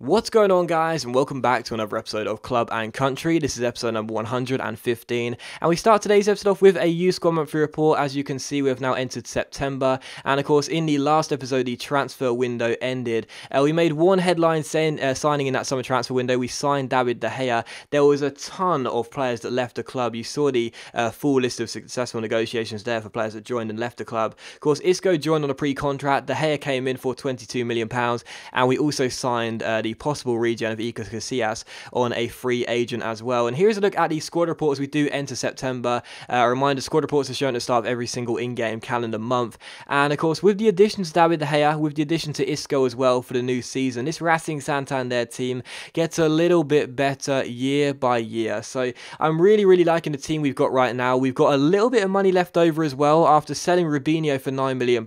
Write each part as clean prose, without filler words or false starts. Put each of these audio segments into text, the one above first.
What's going on, guys, and welcome back to another episode of Club and Country. This is episode number 115, and we start today's episode off with a youth squad monthly report. As you can see, we have now entered September, and of course in the last episode the transfer window ended. We made one headline saying signing in that summer transfer window. We signed David De Gea. There was a ton of players that left the club. You saw the full list of successful negotiations there for players that joined and left the club. Of course, Isco joined on a pre-contract. De Gea came in for £22 million, and we also signed the possible regen of Iker Casillas on a free agent as well. And here's a look at the squad reports. We do enter September. A reminder, squad reports are shown at the start of every single in-game calendar month. And of course, with the addition to David De Gea, with the addition to Isco as well for the new season, this Racing Santander team gets a little bit better year by year. So I'm really liking the team we've got right now. We've got a little bit of money left over as well after selling Rubinho for £9 million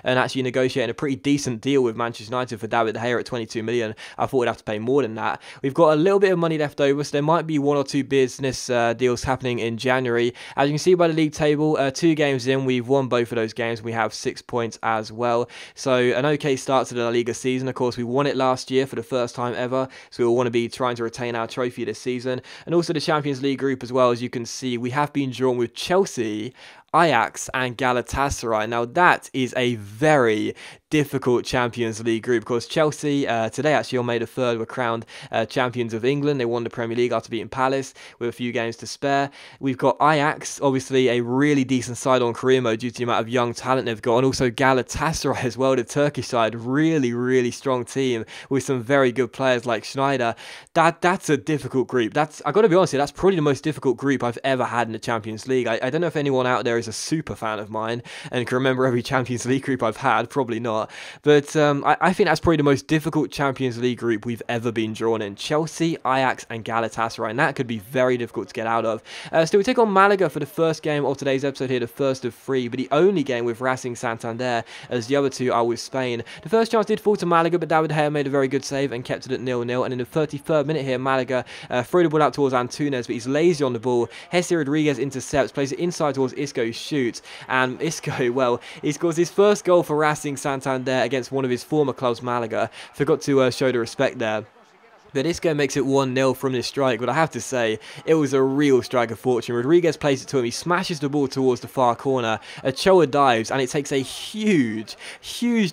and actually negotiating a pretty decent deal with Manchester United for David De Gea at £22 million. I thought we'd have to pay more than that. We've got a little bit of money left over, so there might be one or two business deals happening in January. As you can see by the league table, 2 games in, we've won both of those games. We have 6 points as well. So an okay start to the La Liga season. Of course, we won it last year for the first time ever, so we'll want to be trying to retain our trophy this season. And also the Champions League group as well. As you can see, we have been drawn with Chelsea, Ajax and Galatasaray. Now that is a very difficult Champions League group. Of course, Chelsea today actually on May the 3rd were crowned champions of England. They won the Premier League after beating Palace with a few games to spare. We've got Ajax, obviously a really decent side on career mode due to the amount of young talent they've got, and also Galatasaray as well, the Turkish side, really strong team with some very good players like Schneider. That's a difficult group. I got to be honest here, that's probably the most difficult group I've ever had in the Champions League. I don't know if anyone out there is a super fan of mine and can remember every Champions League group I've had. Probably not. But I think that's probably the most difficult Champions League group we've ever been drawn in. Chelsea, Ajax and Galatasaray, and that could be very difficult to get out of. Still, we take on Malaga for the first game of today's episode here, the first of 3, but the only game with Racing Santander, as the other 2 are with Spain. The first chance did fall to Malaga, but David De Gea made a very good save and kept it at 0-0. And in the 33rd minute here, Malaga throw the ball out towards Antunes, but he's lazy on the ball. Jesse Rodriguez intercepts, plays it inside towards Isco, shoots, and Isco, well, he scores his first goal for Racing Santander against one of his former clubs, Malaga. Forgot to show the respect there. But Isco makes it 1-0 from this strike, but I have to say, it was a real strike of fortune. Rodriguez plays it to him, he smashes the ball towards the far corner, Ochoa dives, and it takes a huge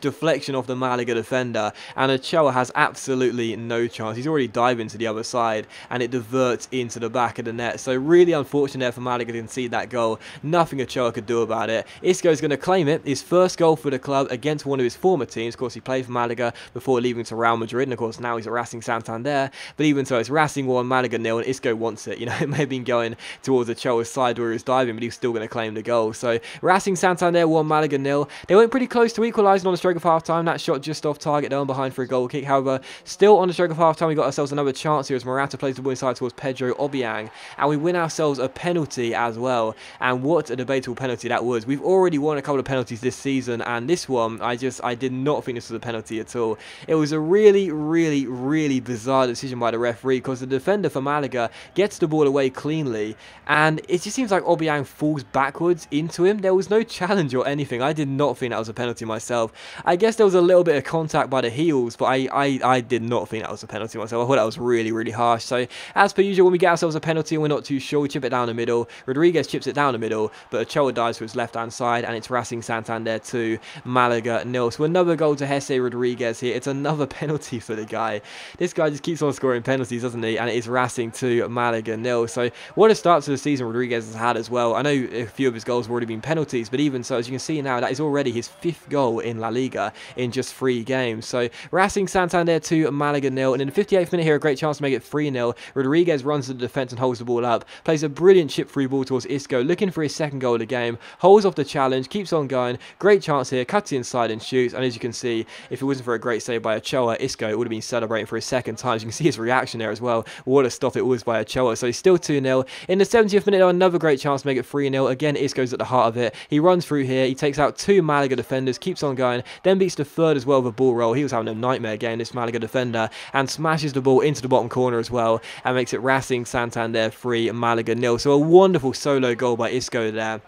deflection off the Malaga defender, and Ochoa has absolutely no chance. He's already diving to the other side, and it diverts into the back of the net. So really unfortunate there for Malaga to concede that goal. Nothing Ochoa could do about it. Isco's going to claim it, his first goal for the club against one of his former teams. Of course, he played for Malaga before leaving to Real Madrid, and of course now he's at Racing Santander. But even so, it's Racing 1, Malaga 0, and Isco wants it. You know, it may have been going towards Ochoa's side where he was diving, but he was still going to claim the goal. So Racing Santander 1, Malaga 0. They went pretty close to equalising on the stroke of half-time. That shot just off target, they're on behind for a goal kick. However, still on the stroke of half-time, we got ourselves another chance here as Morata plays the ball inside towards Pedro Obiang, and we win ourselves a penalty as well. And what a debatable penalty that was. We've already won a couple of penalties this season, and this one, I did not think this was a penalty at all. It was a really bizarre decision by the referee, because the defender for Malaga gets the ball away cleanly, and it just seems like Obiang falls backwards into him. There was no challenge or anything. I did not think that was a penalty myself. I guess there was a little bit of contact by the heels, but I did not think that was a penalty myself. I thought that was really harsh. So as per usual, when we get ourselves a penalty and we're not too sure, we chip it down the middle. Rodriguez chips it down the middle, but Ochoa dives to his left hand side, and it's Racing Santander 2, Malaga 0. So another goal to Jesse Rodriguez here. It's another penalty for the guy. This guy just keeps on scoring penalties, doesn't he? And it is Racing 2, Malaga 0. So what a start to the season Rodriguez has had as well. I know a few of his goals have already been penalties, but even so, as you can see now, that is already his 5th goal in La Liga in just 3 games. So Racing Santander 2, Malaga 0. And in the 58th minute here, a great chance to make it 3-0. Rodriguez runs to the defence and holds the ball up, plays a brilliant chip through ball towards Isco, looking for his 2nd goal of the game, holds off the challenge, keeps on going. Great chance here, cuts inside and shoots. And as you can see, if it wasn't for a great save by Ochoa, Isco would have been celebrating for his 2nd time. As you can see his reaction there as well. What a stop it was by Ochoa. So he's still 2-0. In the 70th minute, another great chance to make it 3-0. Again, Isco's at the heart of it. He runs through here. He takes out 2 Malaga defenders, keeps on going, then beats the 3rd as well with a ball roll. He was having a nightmare game, this Malaga defender, and smashes the ball into the bottom corner as well, and makes it Racing Santander 3, Malaga 0. So a wonderful solo goal by Isco there.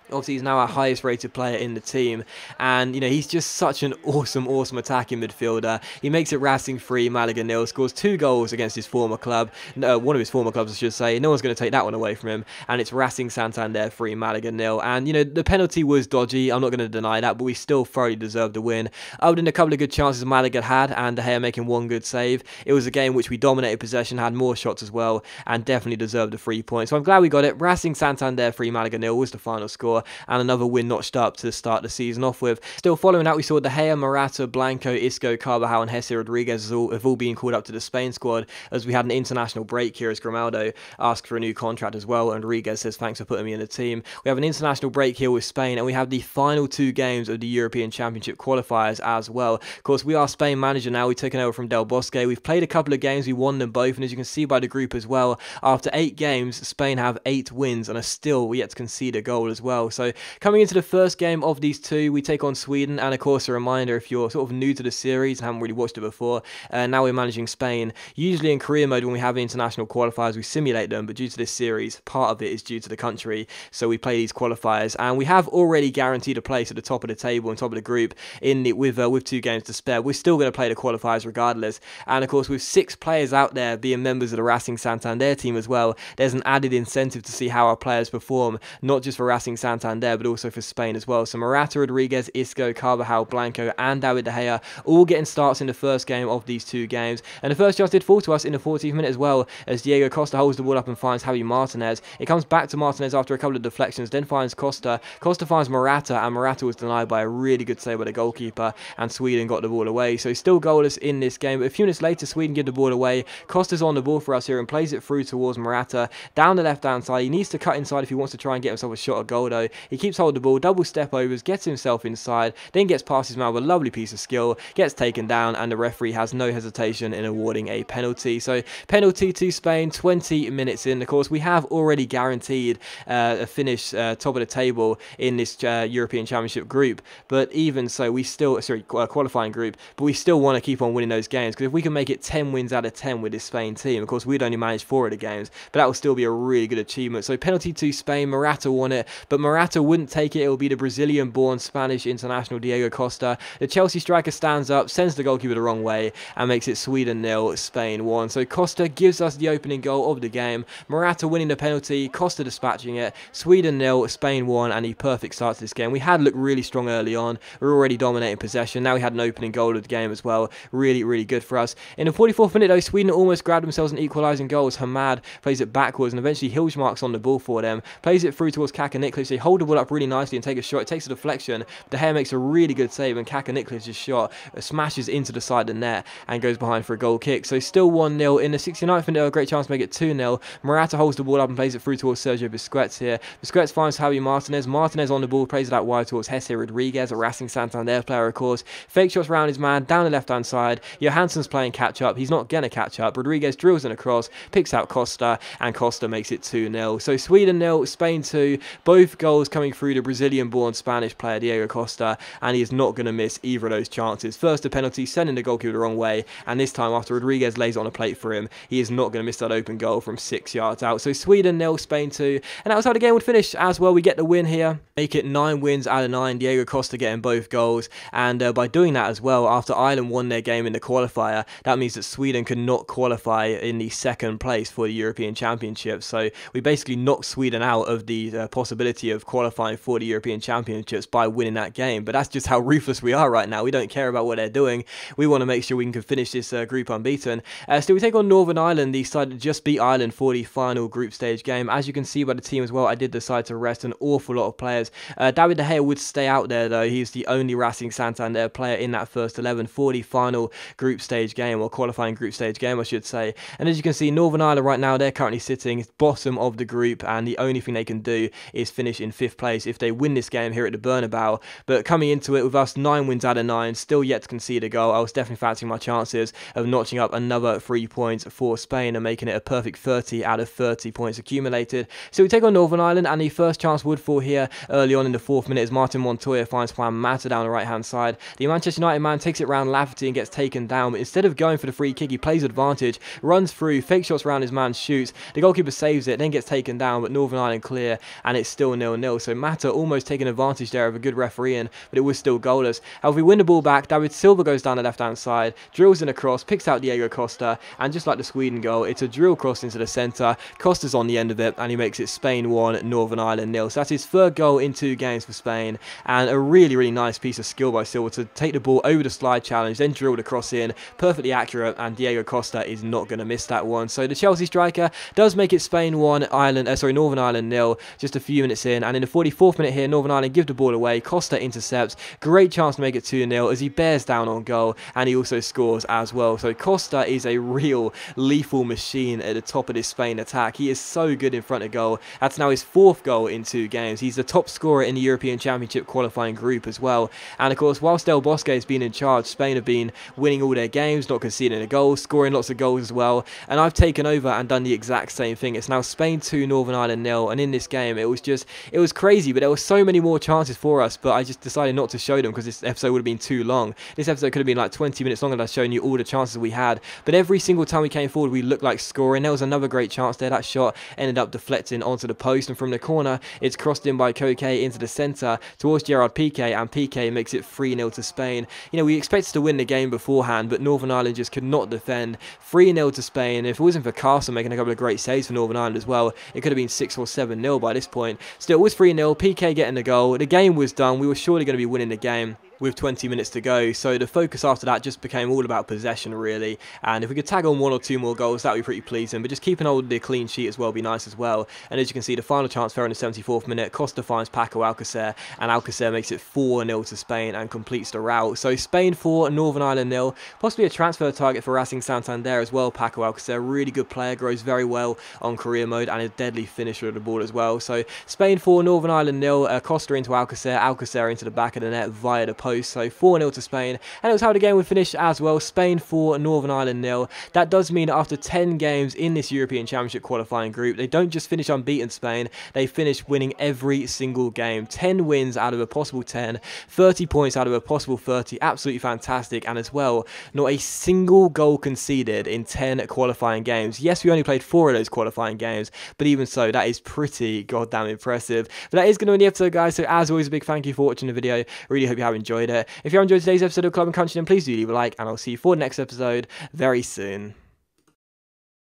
Obviously, he's now our highest rated player in the team, and you know, he's just such an awesome attacking midfielder. He makes it Racing 3, Malaga 0, scores 2 goals against his former club, one of his former clubs I should say. No one's going to take that one away from him, and it's Racing Santander 3, Malaga 0. And you know, the penalty was dodgy, I'm not going to deny that, but we still thoroughly deserved the win. Other than a couple of good chances Malaga had, and De Gea making one good save, it was a game which we dominated possession, had more shots as well, and definitely deserved the 3 points. So I'm glad we got it. Racing Santander 3, Malaga 0 was the final score, and another win notched up to start the season off with. Still following that, we saw De Gea, Morata, Blanco, Isco, Carvajal and Jesse Rodriguez have all been called up to the Spain squad, as we had an international break here as Grimaldo asked for a new contract as well, and Rodriguez says thanks for putting me in the team. We have an international break here with Spain, and we have the final 2 games of the European Championship qualifiers as well. Of course, we are Spain manager now. We've taken over from Del Bosque. We've played a couple of games, we won them both, and as you can see by the group as well, after 8 games, Spain have 8 wins and are still yet to concede a goal as well. So coming into the first game of these 2, we take on Sweden, and of course a reminder, if you're sort of new to the series and haven't really watched it before, now we're managing Spain. Usually in career mode when we have international qualifiers we simulate them, but due to this series, part of it is due to the country, so we play these qualifiers, and we have already guaranteed a place at the top of the table and top of the group with 2 games to spare. We're still going to play the qualifiers regardless, and of course with 6 players out there being members of the Racing Santander team as well, there's an added incentive to see how our players perform, not just for Racing Santander but also for Spain as well. So Morata, Rodriguez, Isco, Carvajal, Blanco and David De Gea all getting starts in the first game of these 2 games, and the first chance did fall to us in the 40th minute as well, as Diego Costa holds the ball up and finds Javi Martinez. It comes back to Martinez after a couple of deflections, then finds Costa. Costa finds Morata, and Morata was denied by a really good save by the goalkeeper, and Sweden got the ball away. So still goalless in this game, but a few minutes later Sweden give the ball away. Costa's on the ball for us here and plays it through towards Morata down the left hand side. He needs to cut inside if he wants to try and get himself a shot at goal though. He keeps hold of the ball, double step overs, gets himself inside, then gets past his man with a lovely piece of skill, gets taken down, and the referee has no hesitation in awarding a penalty. So penalty to Spain 20 minutes in. Of course we have already guaranteed a finish top of the table in this European Championship group, but even so we still, qualifying group, but we still want to keep on winning those games, because if we can make it 10 wins out of 10 with this Spain team, of course we'd only manage 4 of the games, but that will still be a really good achievement. So penalty to Spain, Morata won it, but Morata wouldn't take it. It will be the Brazilian-born Spanish international Diego Costa. The Chelsea striker stands up, sends the goalkeeper the wrong way, and makes it Sweden 0, Spain 1. So Costa gives us the opening goal of the game. Morata winning the penalty, Costa dispatching it. Sweden 0, Spain 1, and the perfect start to this game. We had looked really strong early on. We were already dominating possession. Now we had an opening goal of the game as well. Really, really good for us. In the 44th minute though, Sweden almost grabbed themselves an equalising goal as Hamad plays it backwards, and eventually Hilgemark's on the ball for them. Plays it through towards Kaka Nikolic. They hold the ball up really nicely and take a shot. It takes a deflection. De Gea makes a really good save, and Kaka Nikolic's shot smashes into the side of the net and goes behind for a goal kick. So still 1-0. In the 69th minute, a great chance to make it 2-0. Morata holds the ball up and plays it through towards Sergio Busquets here. Busquets finds Javi Martinez. Martinez on the ball, plays it out wide towards Jesse Rodriguez, a Racing Santander player of course. Fake shots around his man, down the left hand side. Johansson's playing catch up. He's not going to catch up. Rodriguez drills in across, picks out Costa, and Costa makes it 2-0. So Sweden 0, Spain 2. Both goals coming through the Brazilian-born Spanish player Diego Costa, and he is not going to miss either of those chances. First a penalty, sending the goalkeeper the wrong way, and this time after Rodriguez lays it on a plate for him, he is not going to miss that open goal from 6 yards out. So Sweden 0, Spain 2, and that was how the game would finish as well. We get the win here, make it 9 wins out of 9. Diego Costa getting both goals, and by doing that as well, after Ireland won their game in the qualifier, that means that Sweden could not qualify in the 2nd place for the European Championship. So we basically knocked Sweden out of the possibility of qualifying for the European Championships by winning that game. But that's just how ruthless we are right now. We don't care about what they're doing. We want to make sure we can finish this group unbeaten. Still, we take on Northern Ireland. The side that just beat Ireland for the final group stage game. As you can see by the team as well, I did decide to rest an awful lot of players. David De Gea would stay out there though. He's the only Racing Santander player in that first 11 for the final group stage game, or qualifying group stage game I should say. And as you can see, Northern Ireland right now, they're currently sitting bottom of the group, and the only thing they can do is finish in 5th place if they win this game here at the Bernabeu. But coming into it with us 9 wins out of 9, still yet to concede a goal, I was definitely fancying my chances of notching up another 3 points for Spain and making it a perfect 30 out of 30 points accumulated. So we take on Northern Ireland, and the first chance would fall here early on in the 4th minute as Martin Montoya finds Juan Mata down the right hand side. The Manchester United man takes it round Lafferty and gets taken down, but instead of going for the free kick, he plays advantage, runs through, fake shots around his man, shoots. The goalkeeper saves it, then gets taken down, but Northern Ireland clear, and it's still 0-0. 0-0. So Mata almost taking advantage there of a good refereeing, but it was still goalless. However, we win the ball back. David Silva goes down the left-hand side, drills in a cross, picks out Diego Costa, and just like the Sweden goal, it's a drill cross into the centre. Costa's on the end of it, and he makes it Spain 1, Northern Ireland 0. So that's his third goal in 2 games for Spain, and a really, really nice piece of skill by Silva to take the ball over the slide challenge, then drill the cross in, perfectly accurate, and Diego Costa is not going to miss that one. So the Chelsea striker does make it Spain 1, Northern Ireland 0, just a few minutes in, and in the 44th minute here, Northern Ireland give the ball away. Costa intercepts, great chance to make it 2-0 as he bears down on goal, and he also scores as well. So Costa is a real lethal machine at the top of this Spain attack. He is so good in front of goal. That's now his 4th goal in 2 games. He's the top scorer in the European Championship qualifying group as well. And of course, whilst Del Bosque has been in charge, Spain have been winning all their games, not conceding a goal, scoring lots of goals as well. And I've taken over and done the exact same thing. It's now Spain 2, Northern Ireland 0. And in this game, it was crazy, but there were so many more chances for us, but I just decided not to show them because this episode would have been too long. This episode could have been like 20 minutes long and I've shown you all the chances we had. But every single time we came forward, we looked like scoring. There was another great chance there. That shot ended up deflecting onto the post, and from the corner, it's crossed in by Koke into the centre towards Gerard Piqué, and Piqué makes it 3-0 to Spain. You know, we expected to win the game beforehand, but Northern Ireland just could not defend. 3-0 to Spain. If it wasn't for Castle making a couple of great saves for Northern Ireland as well, it could have been 6 or 7-0 by this point. Still, it was 3-0. Piqué getting the goal. The game was done. We were surely going to be winning the game with 20 minutes to go, so the focus after that just became all about possession really, and if we could tag on 1 or 2 more goals, that would be pretty pleasing, but just keeping hold of the clean sheet as well would be nice as well. And as you can see, the final chance fell in the 74th minute. Costa finds Paco Alcacer, and Alcacer makes it 4-0 to Spain and completes the rout. So Spain 4, Northern Ireland 0, possibly a transfer target for Racing Santander as well. Paco Alcacer, really good player, grows very well on career mode, and a deadly finisher of the ball as well. So Spain 4, Northern Ireland 0, Costa into Alcacer, Alcacer into the back of the net via the post. So 4-0 to Spain, and it was how the game would finish as well. Spain 4, Northern Ireland 0. That does mean that after 10 games in this European Championship qualifying group, they don't just finish unbeaten, Spain, they finish winning every single game. 10 wins out of a possible 10, 30 points out of a possible 30, absolutely fantastic. And as well, not a single goal conceded in 10 qualifying games. Yes, we only played 4 of those qualifying games, but even so, that is pretty goddamn impressive. But that is going to be the episode, guys, so as always, a big thank you for watching the video. Really hope you have enjoyed it. If you enjoyed today's episode of Club and Country, then please do leave a like, and I'll see you for the next episode very soon.